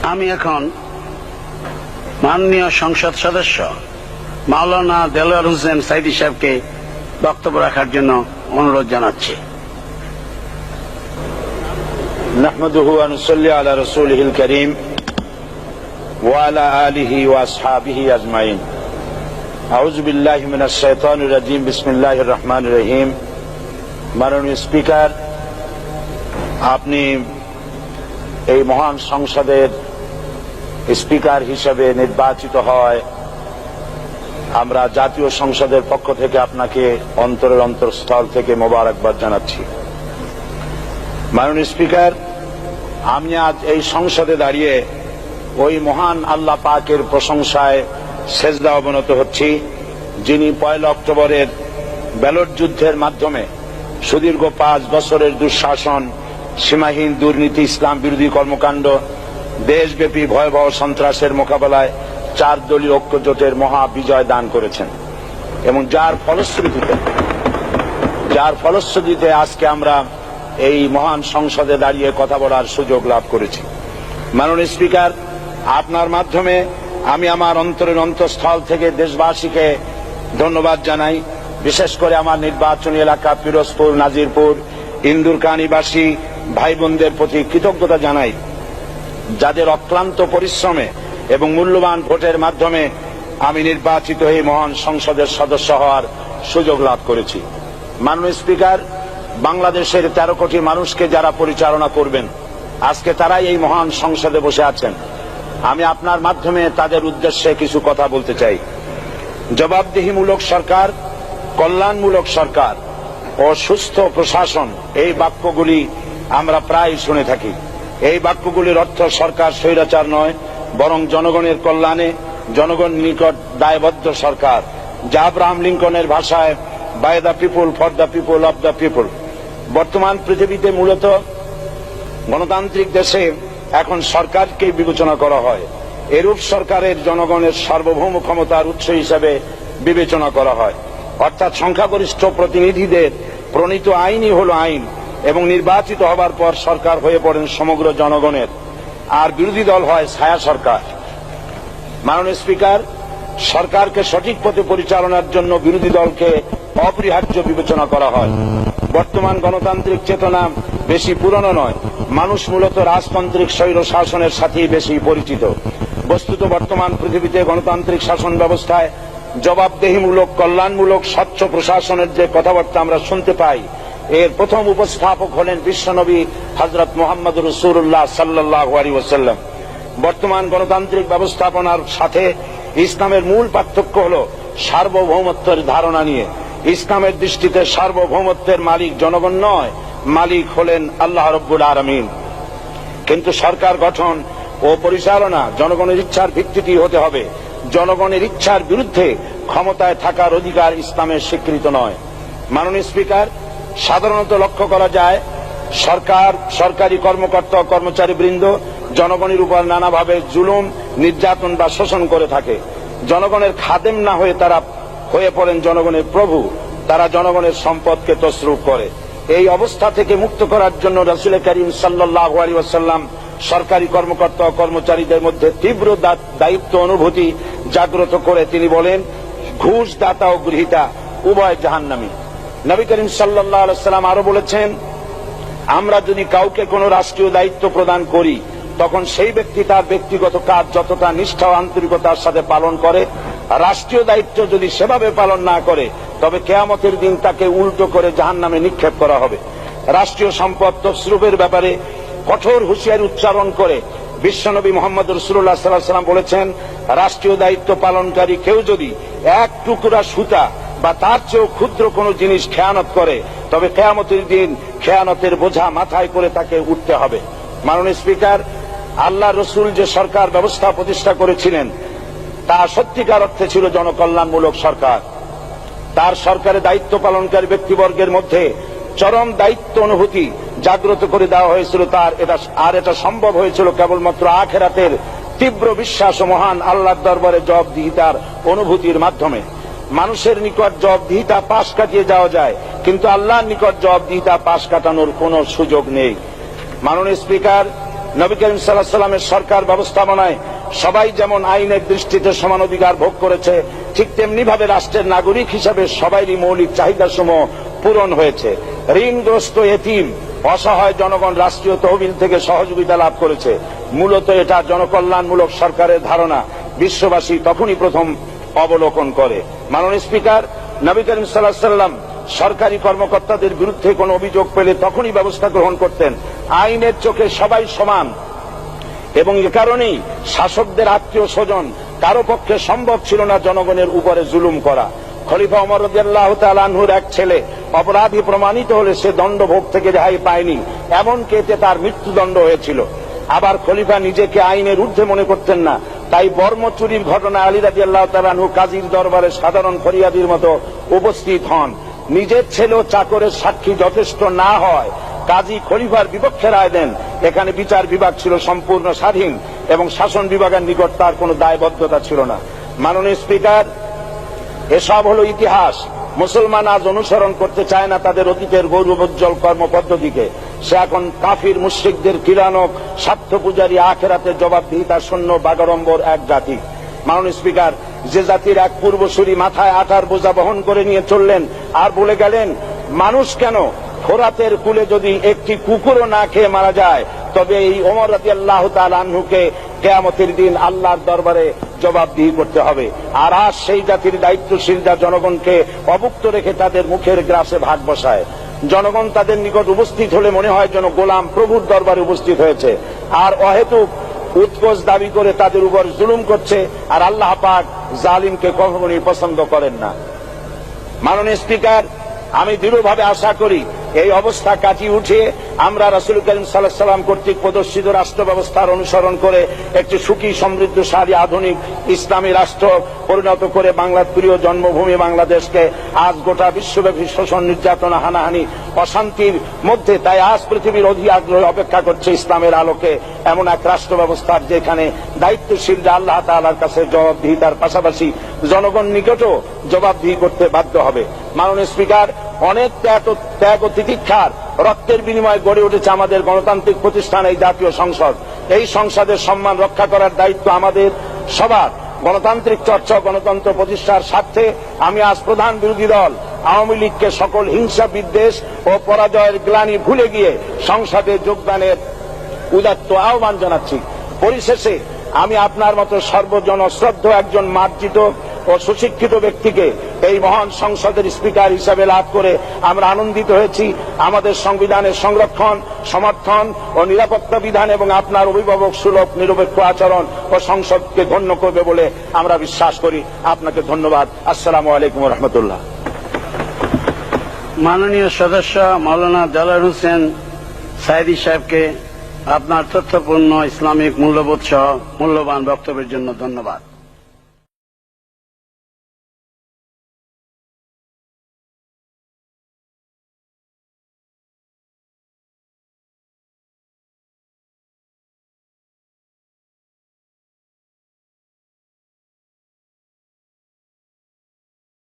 আমি এখন মাননীয় সংসদ সদস্য মাওলানা দেলোয়ার হোসেন সাইদী সাহেবকে বক্তব্য রাখার জন্য অনুরোধ জানাচ্ছি। নাহমাদুহু ওয়া নুসাল্লি আলা রাসূলিহিল কারীম ওয়া আলা আলিহি ওয়া আসহাবিহি আজমাইন। আউযু বিল্লাহি মিনাশ শাইতানির রাজীম। বিসমিল্লাহির রহমানির রহিম। মাননীয় স্পিকার, আপনি এই মহান সংসদের স্পিকার হিসেবে নির্বাচিত হয় আমরা জাতীয় সংসদের পক্ষ থেকে আপনাকে অন্তরের অন্তঃস্থল থেকে মোবারকবাদ জানাচ্ছি। মাননীয় স্পিকার, আমি আজ এই সংসদে দাঁড়িয়ে ওই মহান আল্লাহ পাকের প্রশংসায় সেজদা অবনত হচ্ছি, যিনি 1 অক্টোবরের ব্যালট যুদ্ধের মাধ্যমে সুদীর্ঘ 5 বছরের দুঃশাসন, সীমাহীন দুর্নীতি, ইসলাম বিরোধী কর্মকাণ্ড, দেশব্যাপী ভয়াবহ সন্ত্রাসের মোকাবেলায় 4 দলীয় ঐক্যজোটের মহা বিজয় দান করেছেন এবং যার ফলশ্রুতিতে আজকে আমরা এই মহান সংসদে দাঁড়িয়ে কথা বলার সুযোগ লাভ করেছি। মাননীয় স্পিকার, আপনার মাধ্যমে আমি আমার অন্তরের অন্তঃস্থল থেকে দেশবাসীকে ধন্যবাদ জানাই। বিশেষ করে আমার নির্বাচনী এলাকা পিরোজপুর, নাজিরপুর, ইন্দুরকানীবাসী ভাই বোনদের প্রতি কৃতজ্ঞতা জানাই, যাদের অক্লান্ত পরিশ্রমে এবং মূল্যবান ভোটের মাধ্যমে আমি নির্বাচিত হয়ে মহান সংসদের সদস্য হওয়ার সুযোগ লাভ করেছি। মাননীয় স্পিকার, বাংলাদেশের 13 কোটি মানুষকে যারা পরিচালনা করবেন, আজকে তারাই এই মহান সংসদে বসে আছেন। আমি আপনার মাধ্যমে তাদের উদ্দেশ্যে কিছু কথা বলতে চাই। জবাবদিহিমূলক সরকার, কল্যাণমূলক সরকার ও সুস্থ প্রশাসন, এই বাক্যগুলি আমরা প্রায় শুনে থাকি। এই বাক্যগুলির অর্থ সরকার স্বৈরাচার নয়, বরং জনগণের কল্যাণে জনগণ নিকট দায়বদ্ধ সরকার, যা আব্রাহাম লিঙ্কনের ভাষায় by the people, for the people, of the people. বর্তমান পৃথিবীতে মূলত গণতান্ত্রিক দেশে এখন সরকারকে বিবেচনা করা হয়। এরূপ সরকারের জনগণের সার্বভৌম ক্ষমতার উৎস হিসেবে বিবেচনা করা হয়, অর্থাৎ সংখ্যাগরিষ্ঠ প্রতিনিধিদের প্রণীত আইনই হল আইন এবং নির্বাচিত হবার পর সরকার হয়ে পড়েন সমগ্র জনগণের, আর বিরোধী দল হয় ছায়া সরকার। মাননীয় স্পিকার, সরকারকে সঠিক পথে পরিচালনার জন্য বিরোধী দলকে অপরিহার্য বিবেচনা করা হয়। বর্তমান গণতান্ত্রিক চেতনা বেশি পুরনো নয়, মানুষ মূলত রাজতান্ত্রিক স্বৈর শাসনের সাথেই বেশি পরিচিত। বস্তুত বর্তমান পৃথিবীতে গণতান্ত্রিক শাসন ব্যবস্থায় জবাবদিহিমূলক, কল্যাণমূলক, স্বচ্ছ প্রশাসনের যে কথাবার্তা আমরা শুনতে পাই, এর প্রথম উপস্থাপক হলেন বিশ্বনবী হযরত মুহাম্মদ রাসূলুল্লাহ সাল্লাল্লাহু আলাইহি ওয়াসাল্লাম। বর্তমান গণতান্ত্রিক ব্যবস্থাপনার সাথে ইসলামের মূল পার্থক্য হল সার্বভৌমত্বের ধারণা নিয়ে। ইসলামের দৃষ্টিতে সার্বভৌমত্বের মালিক জনগণ নয়, মালিক হলেন আল্লাহ রাব্বুল আলামিন। কিন্তু সরকার গঠন ও পরিচালনা জনগণের ইচ্ছার ভিত্তিতে হতে হবে। জনগণের ইচ্ছার বিরুদ্ধে ক্ষমতায় থাকার অধিকার ইসলামের স্বীকৃত নয়। মাননীয় স্পিকার, সাধারণত লক্ষ্য করা যায় সরকার, সরকারি কর্মকর্তা ও কর্মচারীবৃন্দ জনগণের উপর নানাভাবে জুলুম, নির্যাতন বা শোষণ করে থাকে। জনগণের খাদেম না হয়ে তারা হয়ে পড়েন জনগণের প্রভু। তারা জনগণের সম্পদকে তসরুপ করে। এই অবস্থা থেকে মুক্ত করার জন্য রাসূল করিম সাল্লাল্লাহু আলাইহি ওয়াসাল্লাম সরকারি কর্মকর্তা ও কর্মচারীদের মধ্যে তীব্র দায়িত্ব অনুভূতি জাগ্রত করে তিনি বলেন, ঘুষ দাতা ও গৃহীতা উভয় জাহান্নামী। নবী করিম সাল্লাল্লাহু আলাইহি ওয়াসাল্লাম আরো বলেছেন, আমরা যদি কাউকে কোনো রাষ্ট্রীয় দায়িত্ব প্রদান করি, তখন সেই ব্যক্তি তার ব্যক্তিগত কাজ যতটা নিষ্ঠা ও আন্তরিকতার সাথে পালন করে, রাষ্ট্রীয় দায়িত্ব যদি সেভাবে পালন না করে, তবে কিয়ামতের দিন তাকে উল্টো করে জাহান্নামে নিক্ষেপ করা হবে। রাষ্ট্রীয় সম্পদ তসরুপের ব্যাপারে কঠোর হুঁশিয়ারি উচ্চারণ করে বিশ্বনবী মুহাম্মদ রাসূলুল্লাহ সাল্লাল্লাহু আলাইহি ওয়াসাল্লাম বলেছেন, রাষ্ট্রীয় দায়িত্ব পালনকারী কেউ যদি 1 টুকরা সুতা বা তার চেয়েও ক্ষুদ্র কোনো জিনিস খেয়ানত করে, তবে কিয়ামতের দিন খেয়ানতের বোঝা মাথায় করে তাকে উঠতে হবে। মাননীয় স্পিকার, আল্লাহ রসুল যে সরকার ব্যবস্থা প্রতিষ্ঠা করেছিলেন, তা সত্যিকার অর্থে ছিল জনকল্যাণমূলক সরকার। তার সরকারে দায়িত্ব পালনকারী ব্যক্তিবর্গের মধ্যে চরম দায়িত্ব অনুভূতি জাগ্রত করে দেওয়া হয়েছিল। এটা সম্ভব হয়েছিল কেবলমাত্র আখিরাতের তীব্র বিশ্বাস ও মহান আল্লাহর দরবারে জবাবদিহিতার অনুভূতির মাধ্যমে। মানুষের নিকট জবাবদিহিতা পাশ কাটিয়ে যাওয়া যায়, কিন্তু আল্লাহর নিকট জবাবদিহিতা পাশ কাটানোর কোনো সুযোগ নেই। মাননীয় স্পিকার, নবী করিম সাল্লাল্লাহু আলাইহি সাল্লামের সরকার ব্যবস্থাপনায় সবাই যেমন আইনের দৃষ্টিতে সমান অধিকার ভোগ করেছে, ঠিক তেমনি ভাবে রাষ্ট্রের নাগরিক হিসাবে সবারই মৌলিক চাহিদাসমূহ পূরণ হয়েছে। ঋণগ্রস্ত এতিম অসহায় জনগণ রাষ্ট্রীয় তহবিল থেকে সহযোগিতা লাভ করেছে। মূলত এটা জনকল্যাণমূলক সরকারের ধারণা বিশ্ববাসী তখনই প্রথম অবলোকন করে। মাননীয় স্পিকার, নবী করিম সাল্লাল্লাহু আলাইহি সাল্লাম সরকারি কর্মকর্তাদের বিরুদ্ধে কোনো অভিযোগ পেলে তখনই ব্যবস্থা গ্রহণ করতেন। আইনের চোখে সবাই সমান এবং এ কারণেই শাসকদের আত্মীয় স্বজন কারো পক্ষে সম্ভব ছিল না জনগণের উপরে জুলুম করা। খলিফা ওমর রাদিয়াল্লাহু তাআলা আনহুর এক ছেলে অপরাধী প্রমাণিত হলে সে দণ্ডভোগ থেকে রেহাই পায়নি, এমনকি এতে তার মৃত্যুদণ্ড হয়েছিল। আবার খলিফা নিজেকে আইনের ঊর্ধ্বে মনে করতেন না, তাই বর্ম চুরির ঘটনায় আলী রাদিয়াল্লাহু তাআলা আনহু কাজীর দরবারে সাধারণ ফরিয়াদির মতো উপস্থিত হন। নিজের ছেলে ও চাকরের সাক্ষী যথেষ্ট না হয় কাজী খলিফার বিপক্ষে রায় দেন। এখানে বিচার বিভাগ ছিল সম্পূর্ণ স্বাধীন এবং শাসন বিভাগের নিকট তার কোনো দায়বদ্ধতা ছিল না। মাননীয় স্পিকার, এসব হলো ইতিহাস। মুসলমান আজ অনুসরণ করতে চায় না তাদের অতীতের গৌরবোজ্জ্বল কর্মপদ্ধতিকে। সে এখন কাফির মুশরিকদের কিরানক স্বার্থ পূজারী আখেরাতে জবাবদিহিতা শূন্য বাগাড়ম্বর এক জাতি। মাননীয় স্পিকার, যে জাতির এক পূর্বসূরি মাথায় আটার বোঝা বহন করে নিয়ে চললেন আর বলে গেলেন, মানুষ কেন, ফোরাতের কূলে যদি একটি কুকুরও না খেয়ে মারা যায় তবে এই ওমর রাদিয়াল্লাহু তাআলা আনহুকে কিয়ামতের দিন আল্লাহর দরবারে জবাবদিহি করতে হবে। আর আজ সেই জাতির দায়িত্বশীলরা জনগণকে অভুক্ত রেখে তাদের মুখের গ্রাসে ভাগ বসায়। জনগণ তাদের নিকট উপস্থিত হলে মনে হয় যেন গোলাম প্রভুর দরবারে উপস্থিত হয়েছে, আর অহেতুক উৎকোচ দাবি করে তাদের উপর জুলুম করছে। আর আল্লাহ পাক জালিমকে কখনোই পছন্দ করেন না। মাননীয় স্পিকার, আমি দৃঢ়ভাবে আশা করি এই অবস্থা কাটিয়ে উঠিয়ে আমরা রাসূল করিম সাল্লাল্লাহু আলাইহি সাল্লাম কর্তৃক প্রদর্শিত রাষ্ট্র ব্যবস্থার অনুসরণ করে একটি সুখী সমৃদ্ধশালী আধুনিক ইসলামী রাষ্ট্র পরিণত করে বাংলার প্রিয় জন্মভূমি বাংলাদেশকে আজ গোটা বিশ্বব্যাপী শোষণ, নির্যাতন, হানাহানি, অশান্তির মধ্যে, তাই আজ পৃথিবীর অধীর আগ্রহে অপেক্ষা করছে ইসলামের আলোকে এমন এক রাষ্ট্র ব্যবস্থার যেখানে দায়িত্বশীলরা আল্লাহ তাআলার কাছে জবাবদিহিতার পাশাপাশি জনগণ নিকটও জবাবদিহি করতে বাধ্য হবে। মাননীয় স্পিকার, অনেক ত্যাগ ও তিতিক্ষার রক্তের বিনিময়ে গড়ে উঠেছে আমাদের গণতান্ত্রিক প্রতিষ্ঠান এই জাতীয় সংসদ। এই সংসদের সম্মান রক্ষা করার দায়িত্ব আমাদের সবার। গণতান্ত্রিক চর্চা, গণতন্ত্র প্রতিষ্ঠার স্বার্থে আমি আজ প্রধান বিরোধী দল আওয়ামী লীগকে সকল হিংসা, বিদ্বেষ ও পরাজয়ের গ্লানি ভুলে গিয়ে সংসদে যোগদানের উদাত্ত আহ্বান জানাচ্ছি। পরিশেষে আমি আপনার মতো সর্বজনশ্রদ্ধ একজন মার্জিত ও সুশিক্ষিত ব্যক্তিকে এই মহান সংসদের স্পিকার হিসাবে লাভ করে আমরা আনন্দিত হয়েছি। আমাদের সংবিধানের সংরক্ষণ, সমর্থন ও নিরাপত্তা বিধান এবং আপনার অভিভাবক সুলভ নিরপেক্ষ আচরণ ও সংসদকে ধন্য করবে বলে আমরা বিশ্বাস করি। আপনাকে ধন্যবাদ। আসসালামু আলাইকুম ওয়া রাহমাতুল্লাহ। মাননীয় সদস্য মাওলানা দেলোয়ার হোসেন সাঈদী সাহেবকে আপনার তথ্যপূর্ণ ইসলামিক মূল্যবোধ সহ মূল্যবান বক্তব্যের জন্য ধন্যবাদ।